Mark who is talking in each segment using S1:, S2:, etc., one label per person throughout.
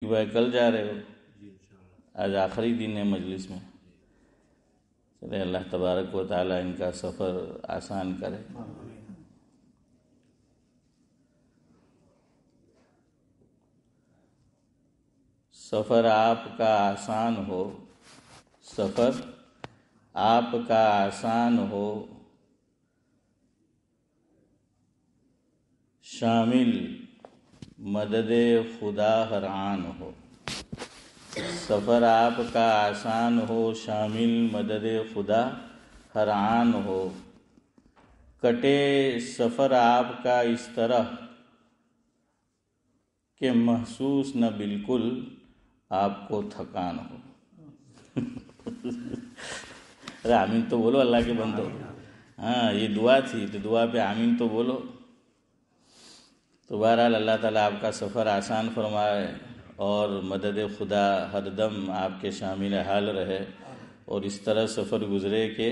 S1: بھائی کل جا رہے ہو؟ آج آخری دن ہے مجلس میں. چلے اللہ تبارک و تعالی ان کا سفر آسان کرے. سفر آپ کا آسان ہو، سفر آپ کا آسان ہو، شامل مدد خدا ہر آن ہو. سفر آپ کا آسان ہو، شامل مدد خدا ہر آن ہو. کٹے سفر آپ کا اس طرح کہ محسوس نہ بالکل آپ کو تھکان ہو. ارے آمین تو بولو اللہ کے بندو. ہاں یہ دعا تھی تو دعا پہ آمین تو بولو. تو بہرحال اللہ تعالیٰ آپ کا سفر آسان فرمائے اور مدد خدا ہر دم آپ کے شامل حال رہے، اور اس طرح سفر گزرے کہ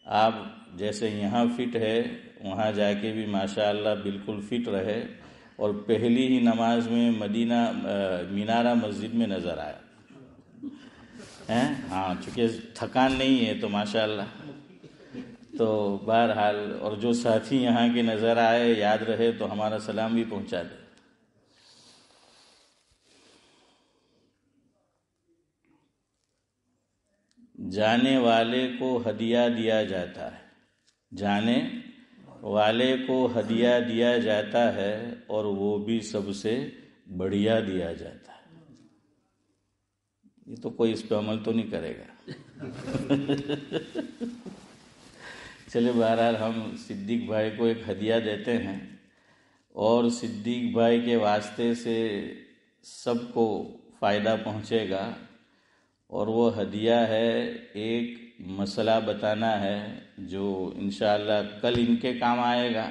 S1: آپ جیسے یہاں فٹ ہے وہاں جا کے بھی ماشاءاللہ بالکل فٹ رہے، اور پہلی ہی نماز میں مدینہ مینارہ مسجد میں نظر آیا. ہاں چونکہ تھکان نہیں ہے تو ماشاءاللہ. تو بہرحال اور جو ساتھی یہاں کے نظر آئے یاد رہے تو ہمارا سلام بھی پہنچا دے. جانے والے کو ہدیہ دیا جاتا ہے، جانے والے کو ہدیہ دیا جاتا ہے، اور وہ بھی سب سے بڑھیا دیا جاتا ہے. یہ تو کوئی اس پہ عمل تو نہیں کرے گا. چلے بہرحال ہم صدیق بھائی کو ایک ہدیہ دیتے ہیں، اور صدیق بھائی کے واسطے سے سب کو فائدہ پہنچے گا. اور وہ ہدیہ ہے ایک مسئلہ بتانا ہے جو انشاءاللہ کل ان کے کام آئے گا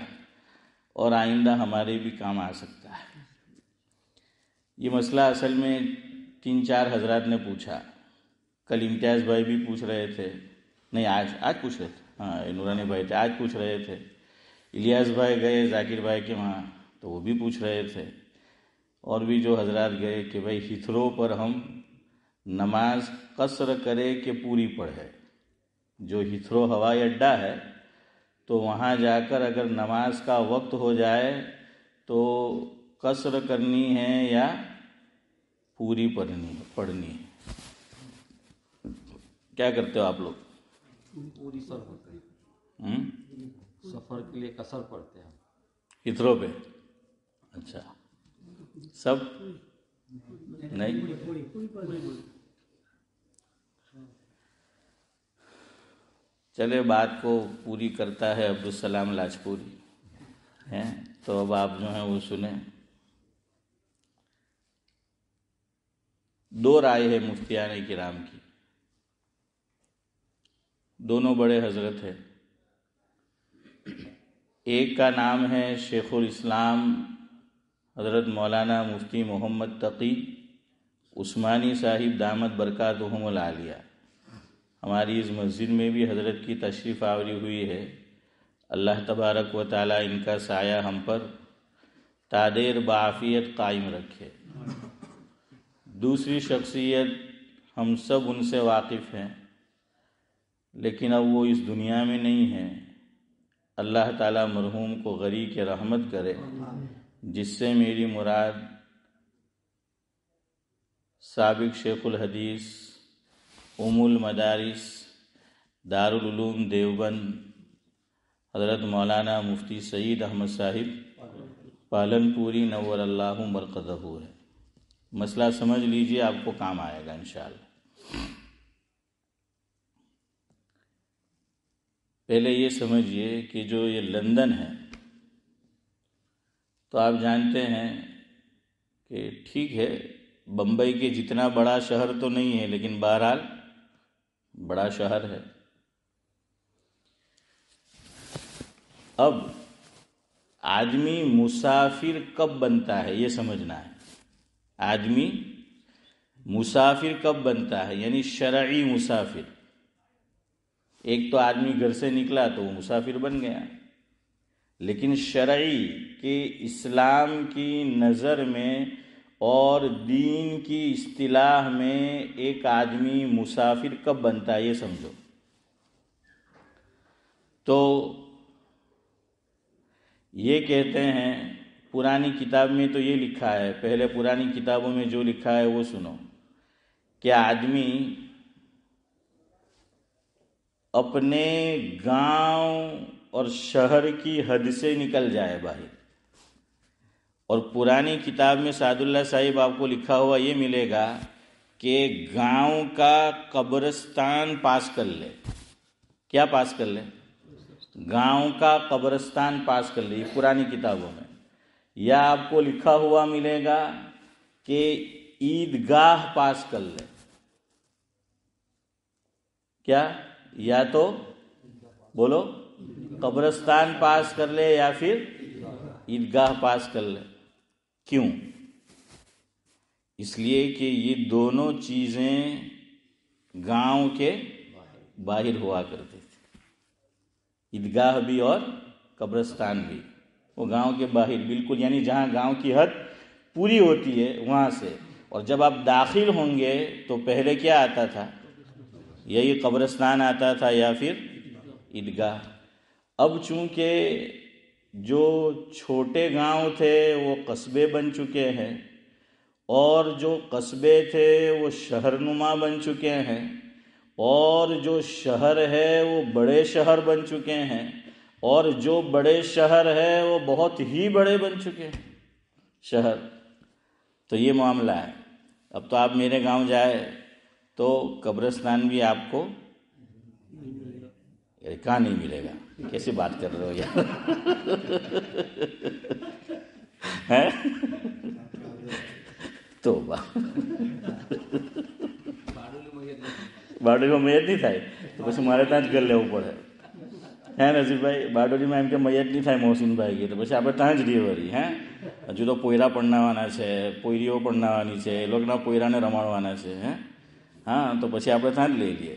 S1: اور آئندہ ہمارے بھی کام آ سکتا ہے. یہ مسئلہ اصل میں 3-4 حضرات نے پوچھا. کل امتیاز بھائی بھی پوچھ رہے تھے، نہیں آج پوچھ رہے تھے. ہاں نورانی بھائی تھے، آج پوچھ رہے تھے. الیاس بھائی گئے ذاکر بھائی کے وہاں تو وہ بھی پوچھ رہے تھے. اور بھی جو حضرات گئے کہ بھائی ہتھرو پر ہم نماز قصر کرے کہ پوری پڑھے. جو ہتھرو ہوائی اڈہ ہے تو وہاں جا کر اگر نماز کا وقت ہو جائے تو قصر کرنی ہے یا پوری پڑھنی ہے. کیا کرتے ہو آپ لوگ؟
S2: پوری سفر سفر کے لیے قصر پڑھتے ہیں
S1: ہتھرو پہ. اچھا سب نہیں. چلے بات کو پوری کرتا ہے عبدالسلام لاجپوری ہیں. تو اب آپ جو ہیں وہ سنیں. 2 رائے ہے مفتیان کرام کی، دونوں بڑے حضرت ہیں. ایک کا نام ہے شیخ الاسلام حضرت مولانا مفتی محمد تقی عثمانی صاحب دامت برکاتہم العالیہ. ہماری اس مسجد میں بھی حضرت کی تشریف آوری ہوئی ہے. اللہ تبارک و تعالی ان کا سایہ ہم پر تادیر بعافیت قائم رکھے. دوسری شخصیت ہم سب ان سے واقف ہیں، لیکن اب وہ اس دنیا میں نہیں ہیں. اللہ تعالی مرحوم کو غری کے رحمت کرے، جس سے میری مراد سابق شیخ الحدیث ام المدارس دارالعلوم دیوبند حضرت مولانا مفتی سعید احمد صاحب پالنپوری نور اللہ مرقدہ ہے. مسئلہ سمجھ لیجئے، آپ کو کام آئے گا انشاءاللہ. پہلے یہ سمجھیے کہ جو یہ لندن ہے تو آپ جانتے ہیں کہ ٹھیک ہے بمبئی کے جتنا بڑا شہر تو نہیں ہے، لیکن بہرحال بڑا شہر ہے. اب آدمی مسافر کب بنتا ہے یہ سمجھنا ہے. آدمی مسافر کب بنتا ہے، یعنی شرعی مسافر. ایک تو آدمی گھر سے نکلا تو وہ مسافر بن گیا، لیکن شرعی کہ اسلام کی نظر میں اور دین کی اصطلاح میں ایک آدمی مسافر کب بنتا ہے یہ سمجھو. تو یہ کہتے ہیں پرانی کتاب میں تو یہ لکھا ہے، پہلے پرانی کتابوں میں جو لکھا ہے وہ سنو، کہ آدمی اپنے گاؤں اور شہر کی حد سے نکل جائے باہر. اور پرانی کتاب میں سعد اللہ صاحب آپ کو لکھا ہوا یہ ملے گا کہ گاؤں کا قبرستان پاس کر لے. کیا پاس کر لے؟ گاؤں کا قبرستان پاس کر لے، یہ پرانی کتابوں میں. یا آپ کو لکھا ہوا ملے گا کہ عیدگاہ پاس کر لے. کیا؟ یا تو بولو قبرستان پاس کر لے یا پھر عیدگاہ پاس کر لے. کیوں؟ اس لیے کہ یہ دونوں چیزیں گاؤں کے باہر ہوا کرتے تھے، عیدگاہ بھی اور قبرستان بھی. وہ گاؤں کے باہر بالکل، یعنی جہاں گاؤں کی حد پوری ہوتی ہے وہاں سے. اور جب آپ داخل ہوں گے تو پہلے کیا آتا تھا؟ یہی قبرستان آتا تھا یا پھر عیدگاہ. اب چونکہ جو چھوٹے گاؤں تھے وہ قصبے بن چکے ہیں، اور جو قصبے تھے وہ شہر نما بن چکے ہیں، اور جو شہر ہے وہ بڑے شہر بن چکے ہیں، اور جو بڑے شہر ہے وہ بہت ہی بڑے بن چکے ہیں شہر. تو یہ معاملہ ہے. اب تو آپ میرے گاؤں جائے تو قبرستان بھی آپ کو کہاں نہیں ملے گا. کیسے بات کر رہے ہو یار؟ توبہ. બારડોલીમાં મયત નહીં થાય તો પછી મારે ત્યાં જ ઘર લેવું પડે. હે નજીરભાઈ, બારડોલીમાં એમ કે મયત નહીં થાય મોહસિનભાઈ કે તો પછી આપણે ત્યાં જ રહીએ વળી. હે હજુ તો પોયરા પરણાવવાના છે, પોયરીઓ પરણાવવાની છે, એ લોકોના પોયરાને રમાડવાના છે. હે હા, તો પછી આપણે ત્યાં જ લઈ લઈએ.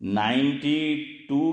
S1: 92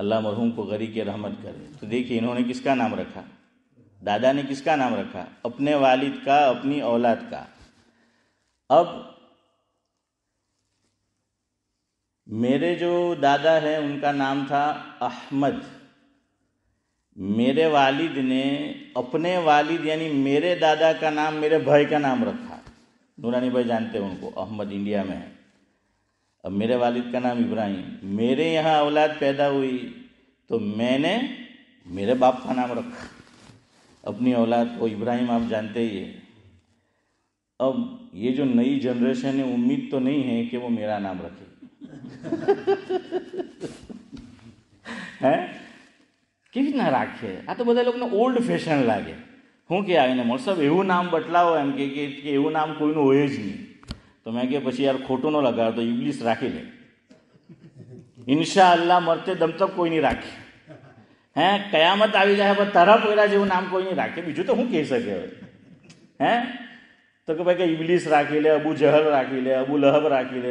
S1: اللہ مرحوم کو غریق رحمت کرے. تو دیکھیے انہوں نے کس کا نام رکھا, دادا نے کس کا نام رکھا, اپنے والد کا, اپنی اولاد کا. اب میرے جو دادا ہیں ان کا نام تھا احمد. میرے والد نے اپنے والد یعنی میرے دادا کا نام میرے بھائی کا نام رکھا. نورانی بھائی جانتے ہیں ان کو, احمد انڈیا میں ہے. اب میرے والد کا نام ابراہیم, میرے یہاں اولاد پیدا ہوئی تو میں نے میرے باپ کا نام رکھا, اپنی اولاد کو ابراہیم, آپ جانتے ہی ہیں. اب یہ جو نئی جنریشن ہے امید تو نہیں ہے کہ وہ میرا نام رکھے કેવી ના રાખે. આ તો બધા લોકોને ઓલ્ડ ફેશન લાગે. શું કે આવીને મોર સાહેબ એવું નામ બદલાવો એમ કે એવું નામ કોઈનું હોય જ નહીં. તો મેં કે પછી યાર ખોટું ન લગાડો તો ઇંગ્લિશ રાખી લે. ઇન્શાઅલ્લાહ મરતે દમ તક કોઈ નહીં રાખે. કયામત આવી જાય પણ તારા પોયરા જેવું નામ કોઈ નહીં રાખે. બીજું તો શું કહી શકે હવે? તો કે ભાઈ કે ઇબલીસ રાખી લે, અબુ જહલ રાખી લે, અબુ લહબ રાખી લે,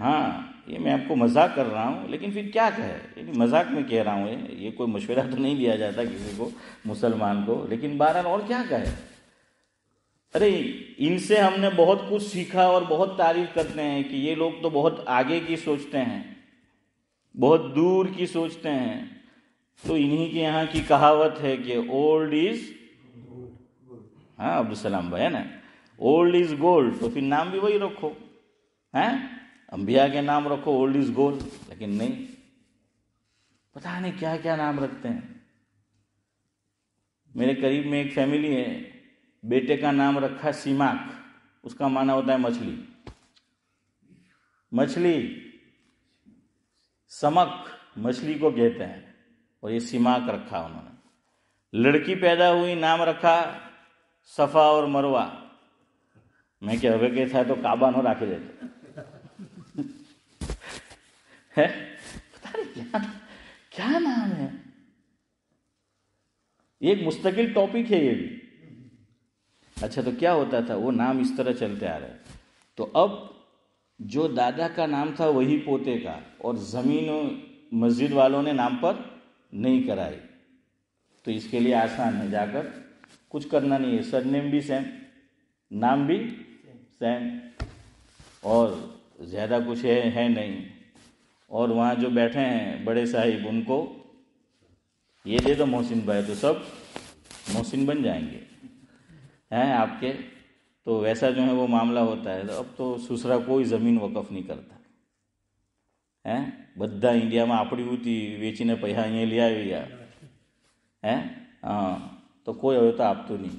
S1: ہاں یہ میں آپ کو مذاق کر رہا ہوں, لیکن پھر کیا کہے, مذاق میں کہہ رہا ہوں. یہ کوئی مشورہ تو نہیں دیا جاتا کسی کو, مسلمان کو, لیکن بہرحال اور کیا کہے. ارے ان سے ہم نے بہت کچھ سیکھا اور بہت تعریف کرتے ہیں کہ یہ لوگ تو بہت آگے کی سوچتے ہیں, بہت دور کی سوچتے ہیں. تو انہی کے یہاں کی کہاوت ہے کہ اولڈ از, ہاں عبدالسلام بھائی ہے نا, اولڈ از گولڈ. تو پھر نام بھی وہی رکھو, انبیاء کے نام رکھو, اولڈ از گولڈ. لیکن نہیں, پتہ نہیں کیا کیا نام رکھتے ہیں. میرے قریب میں ایک فیملی ہے, بیٹے کا نام رکھا سیماک. اس کا معنی ہوتا ہے مچھلی. مچھلی, سمک مچھلی کو کہتے ہیں, اور یہ سیماک رکھا انہوں نے. لڑکی پیدا ہوئی, نام رکھا صفا اور مروہ. میں کہ ہوئے کہ تھا تو کعبہ نہ رکھ دیتے. پتہ نہیں کیا نام ہے. یہ ایک مستقل ٹاپک ہے یہ بھی. اچھا تو کیا ہوتا تھا, وہ نام اس طرح چلتے آ رہے. تو اب جو دادا کا نام تھا وہی پوتے کا, اور زمین و مسجد والوں نے نام پر نہیں کرائی. تو اس کے لیے آسان ہے, جا کر کچھ کرنا نہیں ہے, سر نیم بھی سیم, نام بھی سیم, اور زیادہ کچھ ہے نہیں. اور وہاں جو بیٹھے ہیں بڑے صاحب, ان کو یہ دے دو محسن بھائی تو سب محسن بن جائیں گے ہیں آپ کے. تو ویسا جو ہے وہ معاملہ ہوتا ہے. اب تو سسرا کوئی زمین وقف نہیں کرتا. બધા ઇન્ડિયામાં આપણી ઉતી વેચીને પૈસા અહીંયા લઈ આવ્યા. હા, તો કોઈ હવે તો આપતું નહીં,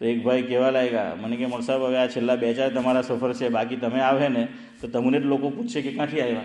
S1: તો એક ભાઈ કહેવા લાગ્યા મને કે મોર સાહેબ હવે આ છેલ્લા 2-4 તમારા સફર છે, બાકી તમે આવે ને તો તમને જ લોકો પૂછશે કે ક્યાંથી આવ્યા.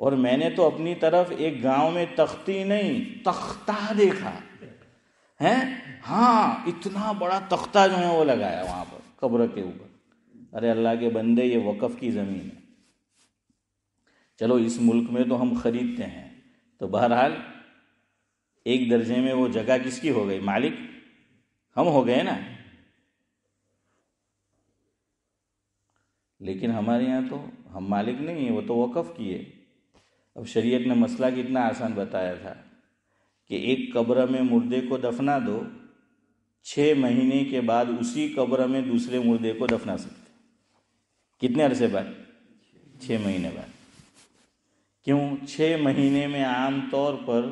S1: اور میں نے تو اپنی طرف ایک گاؤں میں تختی نہیں تختہ دیکھا ہے، ہاں اتنا بڑا تختہ جو ہے وہ لگایا وہاں پر قبر کے اوپر. ارے اللہ کے بندے، یہ وقف کی زمین ہے. چلو اس ملک میں تو ہم خریدتے ہیں، تو بہرحال ایک درجے میں وہ جگہ کس کی ہو گئی؟ مالک ہم ہو گئے نا. لیکن ہمارے یہاں تو ہم مالک نہیں ہیں، وہ تو وقف کی ہے. اب شریعت نے مسئلہ کتنا آسان بتایا تھا کہ ایک قبر میں مردے کو دفنا دو، 6 مہینے کے بعد اسی قبر میں دوسرے مردے کو دفنا سکتے. کتنے عرصے بعد؟ 6 مہینے بعد. کیوں 6 مہینے میں عام طور پر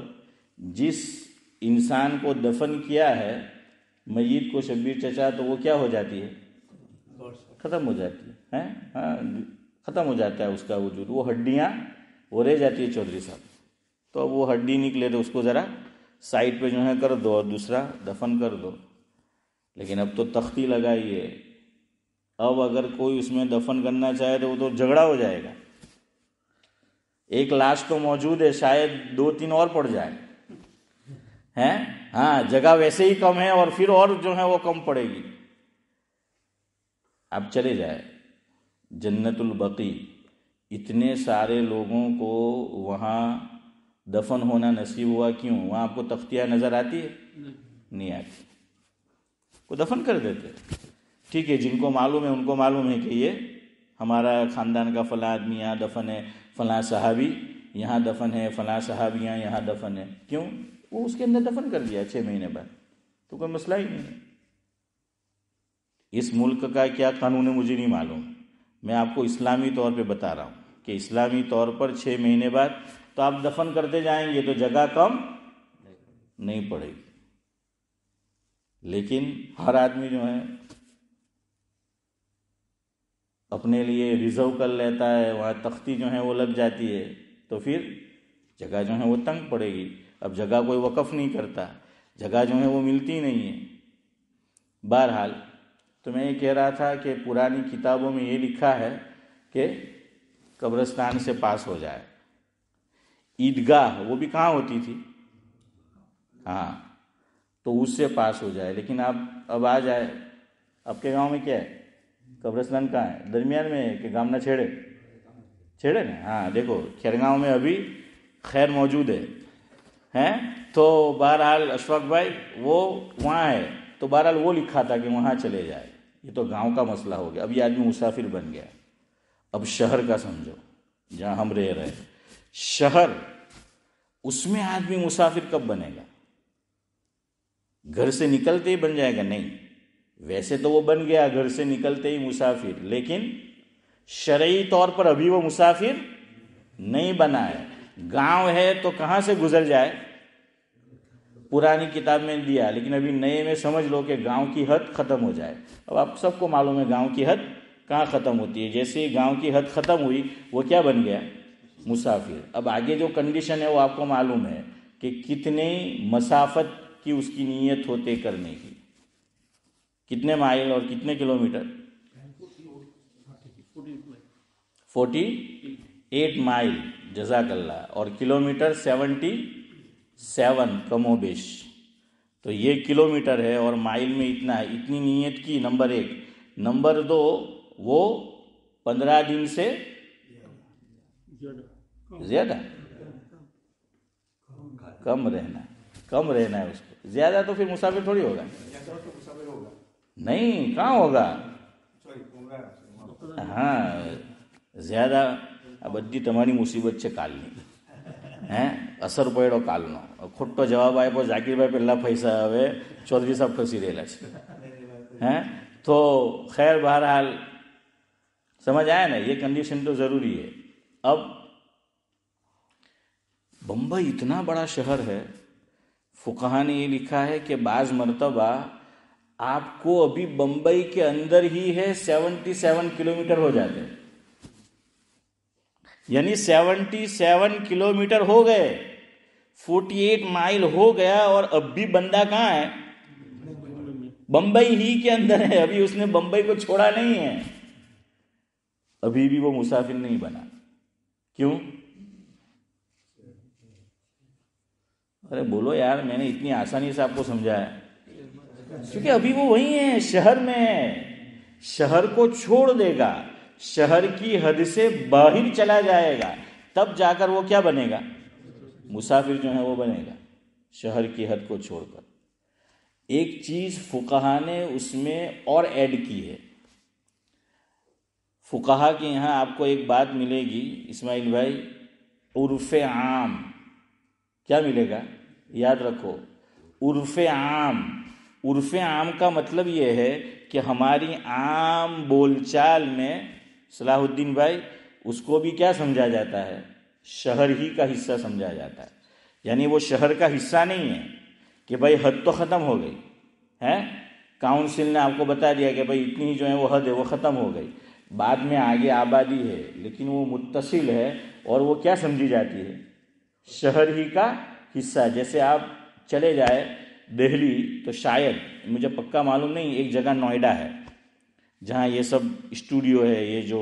S1: جس انسان کو دفن کیا ہے میت کو، شبیر چچا، تو وہ کیا ہو جاتی ہے؟ ختم ہو جاتی ہے. ہاں ختم ہو جاتا ہے اس کا وجود، وہ ہڈیاں وہ رہ جاتی ہے چودھری صاحب. تو اب وہ ہڈی نکلے تو اس کو ذرا سائڈ پہ جو ہے کر دو اور دوسرا دفن کر دو. لیکن اب تو تختی لگائی ہے، اب اگر کوئی اس میں دفن کرنا چاہے تو وہ تو جھگڑا ہو جائے گا. ایک لاش تو موجود ہے، شاید 2-3 اور پڑ جائے ہیں. ہاں جگہ ویسے ہی کم ہے اور پھر اور جو ہے وہ کم پڑے گی. اب چلے جائے جنت البقیع، اتنے سارے لوگوں کو وہاں دفن ہونا نصیب ہوا. کیوں؟ وہاں آپ کو تختیاں نظر آتی ہے؟ نہیں آتی. کو دفن کر دیتے. ٹھیک ہے، جن کو معلوم ہے ان کو معلوم ہے کہ یہ ہمارا خاندان کا فلاں آدمی یہاں دفن ہے، فلاں صحابی یہاں دفن ہے، فلاں صحابیاں یہاں دفن ہے. کیوں؟ وہ اس کے اندر دفن کر دیا 6 مہینے بعد، تو کوئی مسئلہ ہی نہیں ہے. اس ملک کا کیا قانون ہے مجھے نہیں معلوم، میں آپ کو اسلامی طور پہ بتا رہا ہوں کہ اسلامی طور پر 6 مہینے بعد تو آپ دفن کرتے جائیں گے تو جگہ کم نہیں پڑے گی. لیکن ہر آدمی جو ہے اپنے لیے ریزرو کر لیتا ہے، وہاں تختی جو ہے وہ لگ جاتی ہے، تو پھر جگہ جو ہے وہ تنگ پڑے گی. اب جگہ کوئی وقف نہیں کرتا، جگہ جو ہے وہ ملتی نہیں ہے. بہرحال تو میں یہ کہہ رہا تھا کہ پرانی کتابوں میں یہ لکھا ہے کہ قبرستان سے پاس ہو جائے. عیدگاہ وہ بھی کہاں ہوتی تھی؟ ہاں، تو اس سے پاس ہو جائے. لیکن اب آ جائے، آپ کے گاؤں میں کیا ہے؟ قبرستان کہاں ہے؟ درمیان میں ہے کہ گام نہ چھیڑے نا. ہاں دیکھو کھیرگاؤں میں ابھی خیر موجود ہے. تو بہرحال اشفاق بھائی وہ وہاں ہے، تو بہرحال وہ لکھا تھا کہ وہاں چلے جائے. یہ تو گاؤں کا مسئلہ ہو گیا. اب یہ آدمی مسافر بن گیا. اب شہر کا سمجھو جہاں ہم رہ رہے، شہر، اس میں آدمی مسافر کب بنے گا؟ گھر سے نکلتے ہی بن جائے گا؟ نہیں، ویسے تو وہ بن گیا گھر سے نکلتے ہی مسافر، لیکن شرعی طور پر ابھی وہ مسافر نہیں بنا ہے. گاؤں ہے تو کہاں سے گزر جائے؟ پرانی کتاب میں دیا، لیکن ابھی نئے میں سمجھ لو کہ گاؤں کی حد ختم ہو جائے. اب آپ سب کو معلوم ہے گاؤں کی حد کہاں ختم ہوتی ہے. جیسے ہی گاؤں کی حد ختم ہوئی وہ کیا بن گیا؟ مسافر. اب آگے جو کنڈیشن ہے وہ آپ کو معلوم ہے کہ کتنے مسافت کی اس کی نیت ہوتے کرنے کی، کتنے مائل اور کتنے کلومیٹر؟ 48 مائل، جزاک اللہ. اور کلومیٹر 77 کم و بیش. تو یہ کلومیٹر ہے اور مائل میں اتنا ہے. اتنی نیت کی، نمبر 1. نمبر 2 وہ 15 دن سے زیادہ کم رہنا ہے اس کو. زیادہ تو پھر مسافر تھوڑی ہوگا. نہیں، کہاں ہوگا. ہاں زیادہ. اب ادی تمہاری مصیبت سے کالنی ہیں اثر پڑو کالનો ખોટો જવાબ આપ્યો ઝાકીરભાઈ પહેલા પૈસા હવે ચૌધરી સાહેબ ફસી રહેલા છે ہیں. تو خیر بہرحال سمجھ آیا نا، یہ کنڈیشن تو ضروری ہے. اب بمبئی اتنا بڑا شہر ہے، فقہا نے یہ لکھا ہے کہ بعض مرتبہ آپ کو ابھی بمبئی کے اندر ہی ہے 77 کلومیٹر ہو جاتے ہیں. یعنی 77 کلومیٹر ہو گئے، 48 مائل ہو گیا، اور اب بھی بندہ کہاں ہے؟ بمبئی ہی کے اندر ہے. ابھی اس نے بمبئی کو چھوڑا نہیں ہے، ابھی بھی وہ مسافر نہیں بنا. کیوں؟ ارے بولو یار، میں نے اتنی آسانی سے آپ کو سمجھایا، کیونکہ ابھی وہ وہی ہے، شہر میں ہے، شہر کو چھوڑ دے گا، شہر کی حد سے باہر چلا جائے گا، تب جا کر وہ کیا بنے گا؟ مسافر جو ہے وہ بنے گا، شہر کی حد کو چھوڑ کر۔ ایک چیز فقہا نے اس میں اور ایڈ کی ہے۔ فقہا کے یہاں آپ کو ایک بات ملے گی اسماعیل بھائی، عرف عام۔ کیا ملے گا؟ یاد رکھو، عرف عام۔ عرف عام کا مطلب یہ ہے کہ ہماری عام بول چال میں، صلاح الدین بھائی، اس کو بھی کیا سمجھا جاتا ہے؟ شہر ہی کا حصہ سمجھا جاتا ہے۔ یعنی وہ شہر کا حصہ نہیں ہے کہ بھائی حد تو ختم ہو گئی ہے، کاؤنسل نے آپ کو بتا دیا کہ بھائی اتنی جو ہے وہ حد ہے وہ ختم ہو گئی، بعد میں آگے آبادی ہے، لیکن وہ متصل ہے اور وہ کیا سمجھی جاتی ہے؟ شہر ہی کا حصہ۔ جیسے آپ چلے جائے دہلی تو شاید، مجھے پکا معلوم نہیں، ایک جگہ نوئیڈا ہے جہاں یہ سب اسٹوڈیو ہے، یہ جو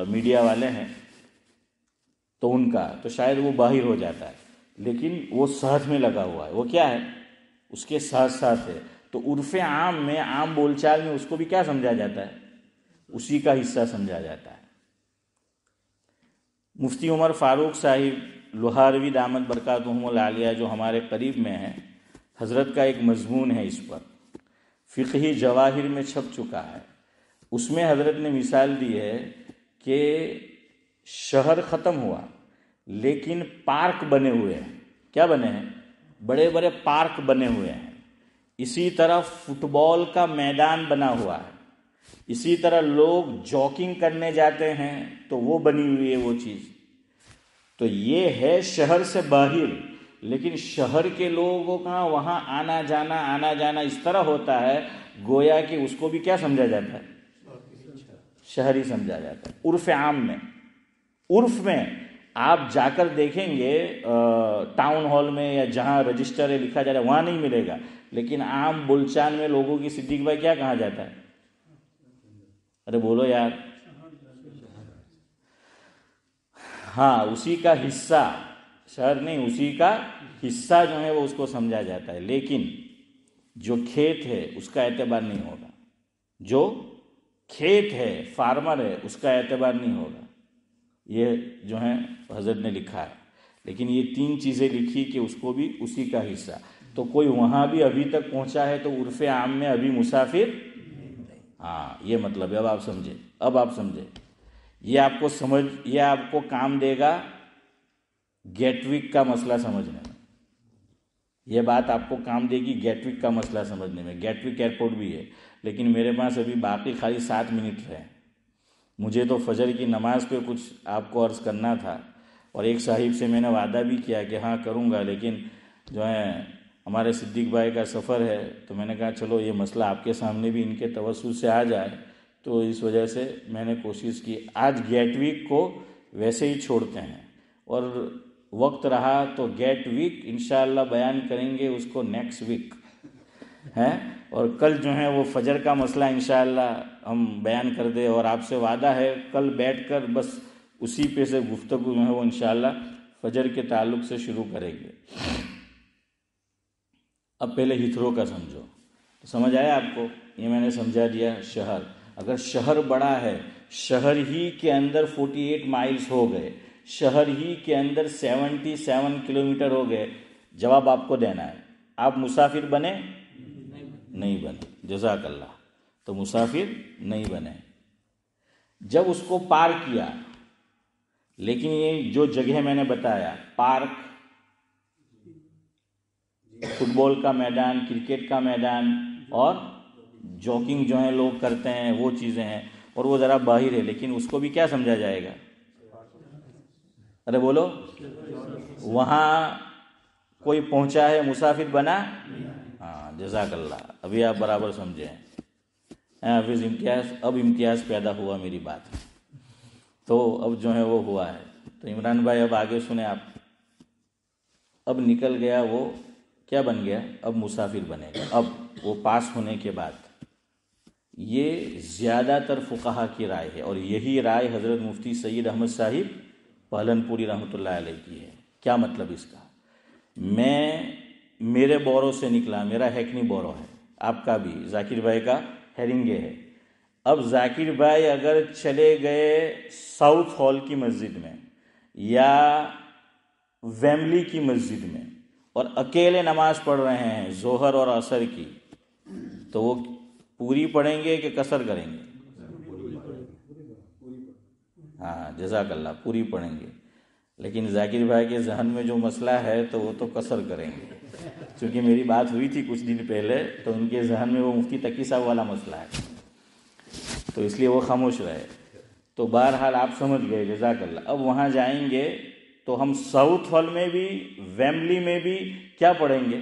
S1: میڈیا والے ہیں تو ان کا، تو شاید وہ باہر ہو جاتا ہے، لیکن وہ ساتھ میں لگا ہوا ہے، وہ کیا ہے؟ اس کے ساتھ ساتھ ہے۔ تو عرف عام میں، عام بول چال میں اس کو بھی کیا سمجھا جاتا ہے؟ اسی کا حصہ سمجھا جاتا ہے۔ مفتی عمر فاروق صاحب لوہاروی دامت برکاتہم العالیہ جو ہمارے قریب میں ہیں، حضرت کا ایک مضمون ہے اس پر، فقہی جواہر میں چھپ چکا ہے۔ اس میں حضرت نے مثال دی ہے کہ شہر ختم ہوا لیکن پارک بنے ہوئے ہیں۔ کیا بنے ہیں؟ بڑے بڑے پارک بنے ہوئے ہیں۔ اسی طرح فٹ بال کا میدان بنا ہوا ہے، اسی طرح لوگ جاگنگ کرنے جاتے ہیں تو وہ بنی ہوئی ہے وہ چیز۔ تو یہ ہے شہر سے باہر، لیکن شہر کے لوگوں کا وہاں آنا جانا اس طرح ہوتا ہے گویا کہ اس کو بھی کیا سمجھا جاتا ہے؟ شہری سمجھا جاتا ہے۔ عرف عام میں، عرف میں آپ جا کر دیکھیں گے ٹاؤن ہال میں یا جہاں رجسٹر ہے لکھا جا رہا ہے وہاں نہیں ملے گا، لیکن عام بولچال میں لوگوں کی، صدیق بھائی، کیا کہا جاتا ہے؟ ارے بولو یار، ہاں اسی کا حصہ، شہر نہیں، اسی کا حصہ جو ہے وہ اس کو سمجھا جاتا ہے، لیکن جو کھیت ہے اس کا اعتبار نہیں ہوگا، جو کھیت ہے، فارمر ہے، اس کا اعتبار نہیں ہوگا۔ یہ جو ہے حضرت نے لکھا ہے، لیکن یہ تین چیزیں لکھی کہ اس کو بھی اسی کا حصہ۔ تو کوئی وہاں بھی ابھی تک پہنچا ہے تو عرف عام میں ابھی مسافر، ہاں یہ مطلب ہے۔ اب آپ سمجھے، اب آپ سمجھے، یہ آپ کو سمجھ، یہ آپ کو کام دے گا گیٹ وک کا مسئلہ سمجھنے میں، یہ بات آپ کو کام دے گی گیٹ وک کا مسئلہ سمجھنے میں۔ گیٹ وک ایئرپورٹ بھی ہے، لیکن میرے پاس ابھی باقی خالی 7 منٹ ہے، مجھے تو فجر کی نماز پہ کچھ آپ کو عرض کرنا تھا، اور ایک صاحب سے میں نے وعدہ بھی کیا کہ ہاں کروں گا، لیکن جو ہے ہمارے صدیق بھائی کا سفر ہے تو میں نے کہا چلو یہ مسئلہ آپ کے سامنے بھی ان کے توسط سے آ جائے، تو اس وجہ سے میں نے کوشش کی۔ آج گیٹ ویک کو ویسے ہی چھوڑتے ہیں، اور وقت رہا تو گیٹ ویک انشاءاللہ بیان کریں گے اس کو نیکسٹ ویک ہے، اور کل جو ہے وہ فجر کا مسئلہ انشاءاللہ ہم بیان کر دیں، اور آپ سے وعدہ ہے کل بیٹھ کر بس اسی پہ سے گفتگو جو ہے وہ انشاءاللہ فجر کے تعلق سے شروع کریں گے۔ اب پہلے ہتھرو کا سمجھو، سمجھ آیا آپ کو؟ یہ میں نے سمجھا دیا۔ شہر، اگر شہر بڑا ہے، شہر ہی کے اندر 48 مائلز ہو گئے، شہر ہی کے اندر 77 کلومیٹر ہو گئے، جواب آپ کو دینا ہے، آپ مسافر بنے؟ نہیں بنے، جزاک اللہ، تو مسافر نہیں بنے۔ جب اس کو پار کیا، لیکن یہ جو جگہ میں نے بتایا، پارک، فٹ بال کا میدان، کرکٹ کا میدان، اور جاگنگ جو ہے لوگ کرتے ہیں وہ چیزیں ہیں، اور وہ ذرا باہر ہے، لیکن اس کو بھی کیا سمجھا جائے گا؟ ارے بولو، وہاں کوئی پہنچا ہے مسافر بنا؟ ہاں جزاک اللہ، ابھی آپ برابر سمجھے ہیں حافظ امتیاز۔ اب امتیاز پیدا ہوا میری بات، تو اب جو ہے وہ ہوا ہے۔ تو عمران بھائی اب آگے سنیں آپ، اب نکل گیا وہ، کیا بن گیا؟ اب مسافر بنے گا۔ اب وہ پاس ہونے کے بعد، یہ زیادہ تر فقہا کی رائے ہے، اور یہی رائے حضرت مفتی سید احمد صاحب پہلن پوری رحمۃ اللہ علیہ کی ہے۔ کیا مطلب اس کا؟ میرے بورو سے نکلا، میرا ہیکنی بورو ہے، آپ کا بھی، ذاکر بھائی کا ہیرنگے ہے۔ اب ذاکر بھائی اگر چلے گئے ساؤتھ ہال کی مسجد میں یا ویملی کی مسجد میں اور اکیلے نماز پڑھ رہے ہیں ظہر اور عصر کی، تو وہ پوری پڑھیں گے کہ قصر کریں گے؟ ہاں جزاک اللہ، پوری پڑھیں گے۔ لیکن ذاکر بھائی کے ذہن میں جو مسئلہ ہے تو وہ تو قصر کریں گے، چونکہ میری بات ہوئی تھی کچھ دن پہلے، تو ان کے ذہن میں وہ مفتی تقی صاحب والا مسئلہ ہے، تو اس لیے وہ خاموش رہے۔ تو بہرحال آپ سمجھ گئے، جزاک اللہ۔ اب وہاں جائیں گے تو ہم ساؤتھ ہال میں بھی ویمبلی میں بھی کیا پڑھیں گے؟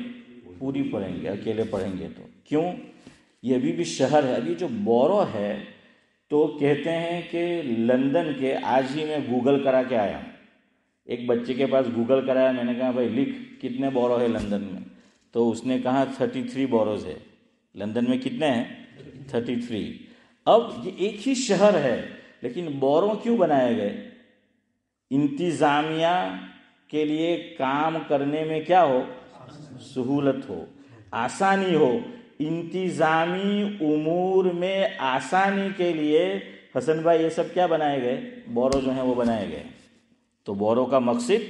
S1: پوری پڑھیں گے، اکیلے پڑھیں گے تو۔ کیوں؟ یہ ابھی بھی شہر ہے۔ ابھی جو بورو ہے تو کہتے ہیں کہ لندن کے، آج ہی میں گوگل کرا کے آیا ہوں، ایک بچے کے پاس گوگل کرایا، میں نے کہا بھائی لکھ کتنے بورو ہے لندن میں، تو اس نے کہا 33 بوروز ہے۔ لندن میں کتنے ہیں؟ 33۔ اب یہ ایک ہی شہر ہے لیکن بورو کیوں بنائے گئے؟ انتظامیہ کے لیے کام کرنے میں کیا ہو؟ سہولت ہو، آسانی ہو۔ انتظامی امور میں آسانی کے لیے حسن بھائی یہ سب کیا بنائے گئے؟ بورو جو ہیں وہ بنائے گئے۔ تو بورو کا مقصد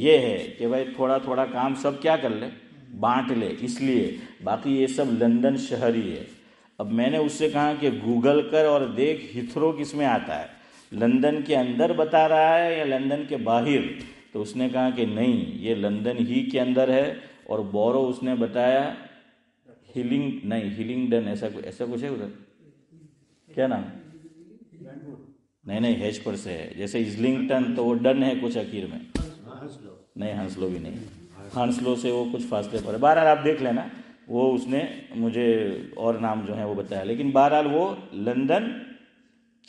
S1: یہ ہے کہ بھائی تھوڑا تھوڑا کام سب کیا کر لے، بانٹ لے، اس لیے۔ باقی یہ سب لندن شہر ہی ہے۔ اب میں نے اس سے کہا کہ گوگل کر اور دیکھ ہیتھرو کس میں آتا ہے، لندن کے اندر بتا رہا ہے یا لندن کے باہر؟ تو اس نے کہا کہ نہیں، یہ لندن ہی کے اندر ہے، اور بورو اس نے بتایا ہلنگڈن، ایسا کچھ ہے ادھر، کیا نام؟ نہیں ہیچ پر سے ہے، جیسے ازلنگٹن تو وہ ڈن ہے کچھ اخیر میں، نہیں ہنسلو بھی نہیں، ہنسلو سے وہ کچھ فاصلے پر ہے۔ بہرحال آپ دیکھ لینا، وہ اس نے مجھے اور نام جو ہے وہ بتایا، لیکن بہرحال وہ لندن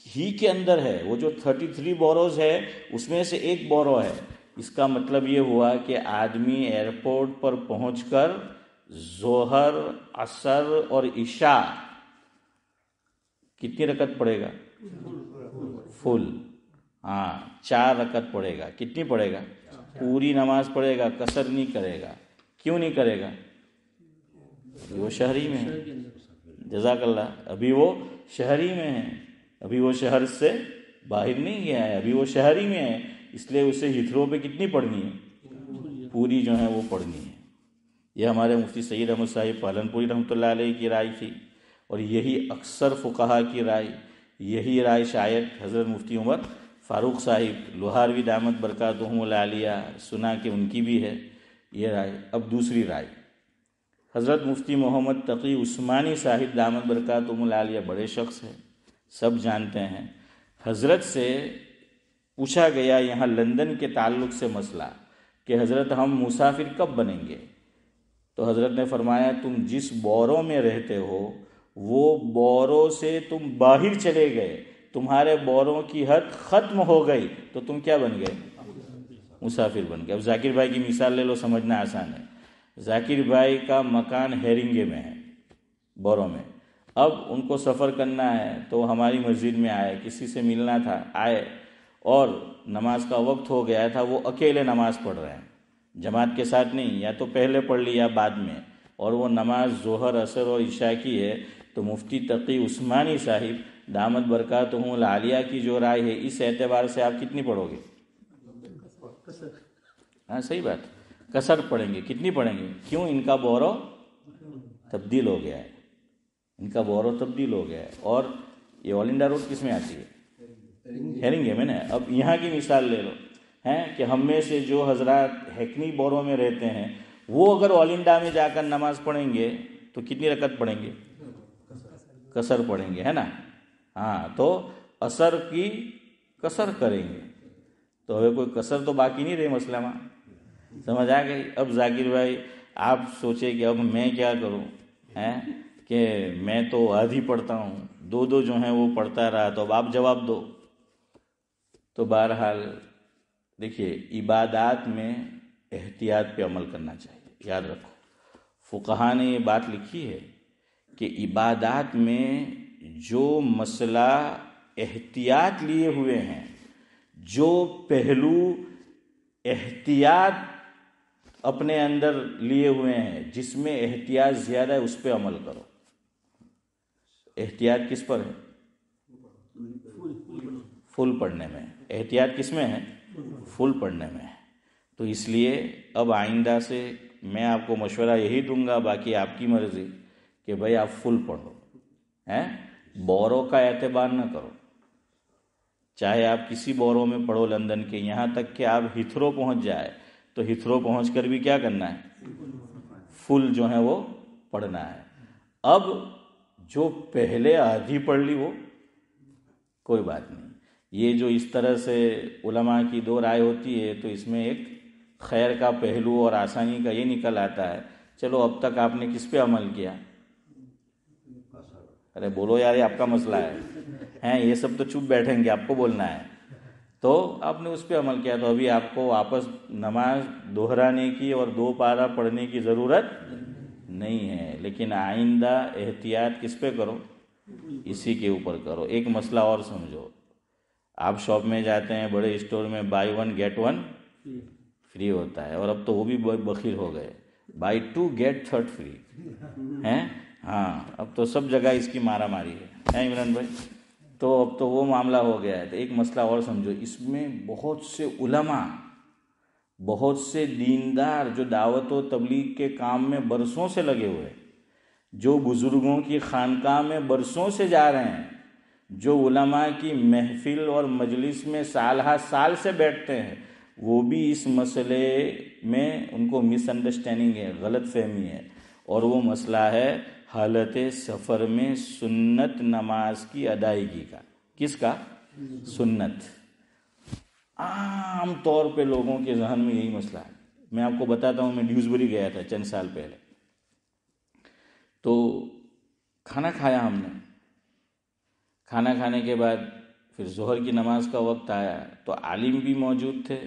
S1: ہی کے اندر ہے۔ وہ جو 33 بوروز ہے اس میں سے ایک بورو ہے۔ اس کا مطلب یہ ہوا کہ آدمی ایئرپورٹ پر پہنچ کر ظہر، عصر اور عشاء کتنی رکعت پڑھے گا؟ فل، ہاں 4 رکعت پڑھے گا۔ کتنی پڑھے گا؟ پوری نماز پڑھے گا، قصر نہیں کرے گا۔ کیوں نہیں کرے گا؟ وہ شہری میں ہے، جزاک اللہ، ابھی وہ شہری میں ہے، ابھی وہ شہر سے باہر نہیں گیا ہے، ابھی وہ شہری میں ہے، اس لیے اسے ہیتھرو پہ کتنی پڑھنی ہے؟ پوری جو ہے وہ پڑھنی ہے۔ یہ ہمارے مفتی سید احمد صاحب پالنپوری رحمۃ اللہ علیہ کی رائے تھی، اور یہی اکثر فقہا کی رائے، یہی رائے شاید حضرت مفتی عمر فاروق صاحب لوہاروی دامت برکاتہم العالیہ سنا کہ ان کی بھی ہے یہ رائے۔ اب دوسری رائے، حضرت مفتی محمد تقی عثمانی صاحب دامت برکاتہم العالیہ بڑے شخص ہیں، سب جانتے ہیں۔ حضرت سے پوچھا گیا یہاں لندن کے تعلق سے مسئلہ کہ حضرت ہم مسافر کب بنیں گے؟ تو حضرت نے فرمایا تم جس بورو میں رہتے ہو وہ بورو سے تم باہر چلے گئے، تمہارے بوروں کی حد ختم ہو گئی تو تم کیا بن گئے؟ مسافر بن گئے۔ اب ذاکر بھائی کی مثال لے لو، سمجھنا آسان ہے۔ ذاکر بھائی کا مکان ہیرنگے میں ہے، بورو میں، اب ان کو سفر کرنا ہے تو ہماری مسجد میں آئے، کسی سے ملنا تھا، آئے اور نماز کا وقت ہو گیا تھا، وہ اکیلے نماز پڑھ رہے ہیں، جماعت کے ساتھ نہیں، یا تو پہلے پڑھ لی یا بعد میں، اور وہ نماز ظہر، عصر اور عشاء کی ہے، تو مفتی تقی عثمانی صاحب دامت برکاتہم العالیہ کی جو رائے ہے، اس اعتبار سے آپ کتنی پڑھو گے؟ ہاں صحیح بات، قصر پڑھیں گے۔ کتنی پڑھیں گے؟ کیوں؟ ان کا بورو تبدیل ہو گیا ہے، ان کا بورو تبدیل ہو گیا ہے۔ اور یہ آل انڈیا روڈ کس میں آتی ہے؟ ہیرنگے میں نا۔ اب یہاں کی مثال لے لو ہیں کہ ہم میں سے جو حضرات ہیکنی بورو میں رہتے ہیں وہ اگر آل انڈیا میں جا کر نماز پڑھیں گے تو کتنی رکعت پڑھیں گے؟ قصر پڑھیں گے، ہے نا؟ ہاں، تو عصر کی قصر کریں گے، تو ابھی کوئی قصر تو باقی نہیں رہی مسئلہ میں، سمجھ آ گئی؟ اب ذاکر بھائی آپ سوچے کہ اب میں کیا کروں، کہ میں تو آدھی پڑھتا ہوں، دو جو ہیں وہ پڑھتا رہا، تو اب آپ جواب دو۔ تو بہرحال دیکھیے، عبادات میں احتیاط پہ عمل کرنا چاہیے، یاد رکھو۔ فقہا نے یہ بات لکھی ہے کہ عبادات میں جو مسئلہ احتیاط لیے ہوئے ہیں، جو پہلو احتیاط اپنے اندر لیے ہوئے ہیں جس میں احتیاط زیادہ ہے اس پہ عمل کرو. احتیاط کس پر ہے؟ فل پڑھنے میں. احتیاط کس میں ہے؟ فل پڑھنے میں. تو اس لیے اب آئندہ سے میں آپ کو مشورہ یہی دوں گا، باقی آپ کی مرضی، کہ بھائی آپ فل پڑھو، بوروں کا اعتبار نہ کرو. چاہے آپ کسی بوروں میں پڑھو لندن کے، یہاں تک کہ آپ ہیتھرو پہنچ جائے تو ہیتھرو پہنچ کر بھی کیا کرنا ہے؟ فل جو ہے وہ پڑھنا ہے. اب جو پہلے آدھی پڑھ لی وہ کوئی بات نہیں. یہ جو اس طرح سے علماء کی دو رائے ہوتی ہے تو اس میں ایک خیر کا پہلو اور آسانی کا یہ نکل آتا ہے. چلو اب تک آپ نے کس پہ عمل کیا؟ ارے بولو یار، یہ آپ کا مسئلہ ہے. یہ سب تو چپ بیٹھیں گے، آپ کو بولنا ہے. تو آپ نے اس پہ عمل کیا، تو ابھی آپ کو واپس نماز دہرانے کی اور 2 پارہ پڑھنے کی ضرورت نہیں ہے. لیکن آئندہ احتیاط کس پہ کرو؟ اسی کے اوپر کرو. ایک مسئلہ اور سمجھو. آپ شاپ میں جاتے ہیں، بڑے اسٹور میں بائی 1 گیٹ 1 فری ہوتا ہے، اور اب تو وہ بھی بخیل ہو گئے، بائی 2 گیٹ 3 فری ہیں. ہاں، اب تو سب جگہ اس کی مارا ماری ہے عمران بھائی. تو اب تو وہ معاملہ ہو گیا ہے. تو ایک مسئلہ اور سمجھو. اس میں بہت سے علماء، بہت سے دیندار جو دعوت و تبلیغ کے کام میں برسوں سے لگے ہوئے، جو بزرگوں کی خانقاہ میں برسوں سے جا رہے ہیں، جو علماء کی محفل اور مجلس میں سال ہا سال سے بیٹھتے ہیں، وہ بھی اس مسئلے میں ان کو مس انڈرسٹینڈنگ ہے، غلط فہمی ہے. اور وہ مسئلہ ہے حالت سفر میں سنت نماز کی ادائیگی کا. کس کا؟ سنت. عام طور پہ لوگوں کے ذہن میں یہی مسئلہ ہے. میں آپ کو بتاتا ہوں، میں ڈیوزبری گیا تھا چند سال پہلے. تو کھانا کھایا ہم نے. کھانا کھانے کے بعد پھر ظہر کی نماز کا وقت آیا تو عالم بھی موجود تھے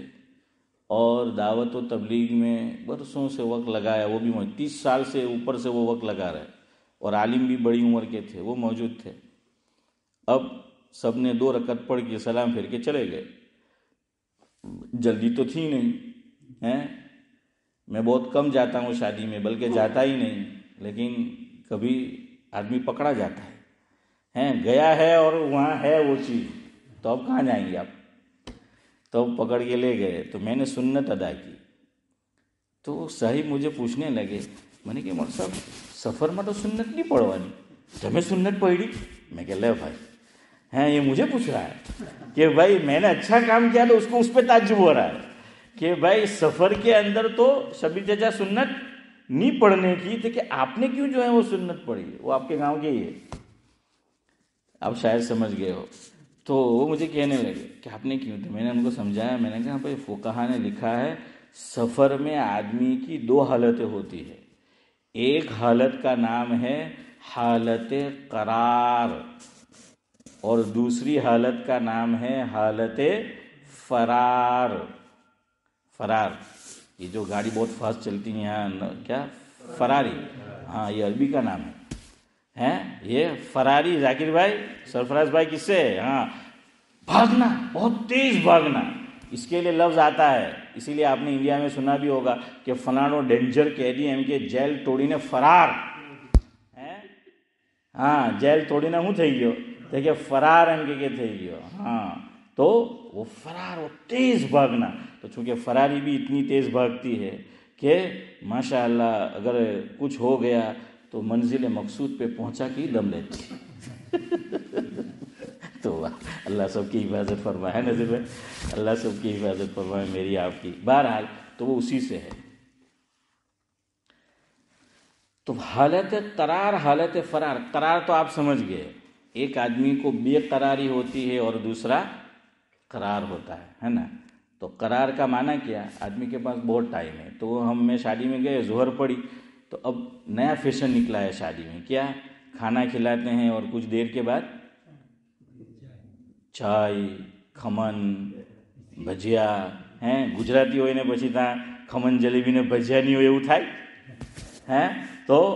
S1: اور دعوت و تبلیغ میں برسوں سے وقت لگایا وہ بھی موجود، 30 سال سے اوپر سے وہ وقت لگا رہے، اور عالم بھی بڑی عمر کے تھے، وہ موجود تھے. اب سب نے 2 رکعت پڑھ کے سلام پھیر کے چلے گئے. جلدی تو تھی نہیں. میں بہت کم جاتا ہوں شادی میں، بلکہ جاتا ہی نہیں، لیکن کبھی آدمی پکڑا جاتا ہے، گیا ہے اور وہاں ہے وہ چیز، تو اب کہاں جائیں گے آپ؟ تو پکڑ کے لے گئے تو میں نے سنت ادا کی. تو صاحب مجھے پوچھنے لگے، میں نے کہ مولوی صاحب سفر میں تو سنت نہیں پڑھوانی، تو میں سنت پڑھی. میں کہ لے بھائی، یہ مجھے پوچھ رہا ہے کہ بھائی میں نے اچھا کام کیا تو اس کو اس پہ تعجب ہو رہا ہے کہ بھائی سفر کے اندر تو شبیر چچا سنت نہیں پڑھنے کی تھی، کہ آپ نے کیوں جو ہے وہ سنت پڑھی؟ وہ آپ کے گاؤں کے ہی ہے، آپ شاید سمجھ گئے ہو. تو وہ مجھے کہنے لگے کہ آپ نے کیوں؟ تو میں نے ان کو سمجھایا. میں نے کہا بھائی فقہا نے لکھا ہے سفر میں آدمی کی 2 حالتیں ہوتی ہے. ایک حالت کا نام ہے حالت قرار، اور دوسری حالت کا نام ہے حالت فرار. فرار، یہ جو گاڑی بہت فاسٹ چلتی ہیں یہاں، کیا فراری، ہاں یہ عربی کا نام ہے. یہ فراری ذاکر بھائی، سرفراز بھائی کس سے؟ ہاں، بھاگنا، بہت تیز بھاگنا، اس کے لیے لفظ آتا ہے. اسی لیے آپ نے انڈیا میں سنا بھی ہوگا کہ فلانو ڈینجر قیدی એમ કે જેલ તોડીને ફરાર. હા જેલ તોડીને શું થઈ ગયો તો કે ફરાર એમ કે થઈ ગયો. હા تو وہ فرار، وہ تیز بھاگنا. تو چونکہ فراری بھی اتنی تیز بھاگتی ہے کہ ماشاء اللہ اگر کچھ ہو گیا تو منزل مقصود پہ پہنچا کے دم لیتی. تو اللہ سب کی حفاظت فرمائے نظر بھائی، اللہ سب کی حفاظت فرمائے، میری آپ کی. بہرحال تو وہ اسی سے ہے. تو حالت قرار، حالت فرار. قرار تو آپ سمجھ گئے، ایک آدمی کو بے قراری ہوتی ہے اور دوسرا قرار ہوتا ہے نا. تو قرار کا معنی کیا؟ آدمی کے پاس بہت ٹائم ہے. تو ہم میں شادی میں گئے، ظہر پڑی، تو اب نیا فیشن نکلا ہے شادی میں. کیا؟ کھانا کھلاتے ہیں اور کچھ دیر کے بعد چائے، کھمن، ભજીયા. ગુજરાતી હોય ને પછી ત્યાં ખમણ જલેબી ને ભજીયા નહીં હોય એવું થાય. તો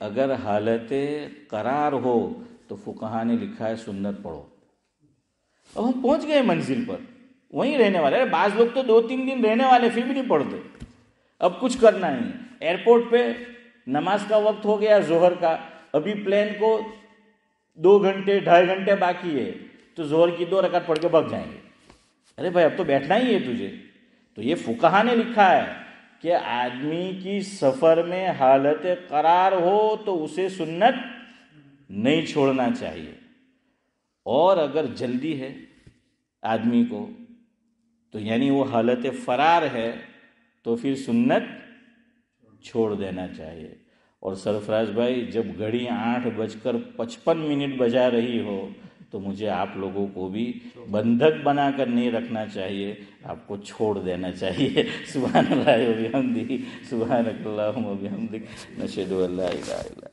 S1: اگر حالت قرار ہو تو فقہا نے لکھا ہے سنت پڑھو. اب ہم پہنچ گئے منزل پر, وہیں رہنے والے. بعض لوگ تو 2-3 دن رہنے والے پھر بھی نہیں پڑھتے. اب کچھ کرنا نہیں, ایئرپورٹ پہ نماز کا وقت ہو گیا ظہر کا, ابھی پلین کو 2 گھنٹے 2.5 گھنٹے باقی ہے, تو ظہر کی 2 رکعت پڑھ کے بھگ جائیں گے. ارے بھائی اب تو بیٹھنا ہی ہے تجھے. تو یہ فقہا نے لکھا ہے کہ آدمی کی سفر میں حالت قرار ہو تو اسے سنت نہیں چھوڑنا چاہیے, اور اگر جلدی ہے آدمی کو تو یعنی وہ حالت فرار ہے تو پھر سنت چھوڑ دینا چاہیے. اور سرفراز بھائی جب گھڑی 8:55 بجا رہی ہو تو مجھے آپ لوگوں کو بھی بندھک بنا کر نہیں رکھنا چاہیے, آپ کو چھوڑ دینا چاہیے. سبحان اللہ و بحمدہ, سبحانک اللہم و بحمدک, نشہد ان لا الہ الا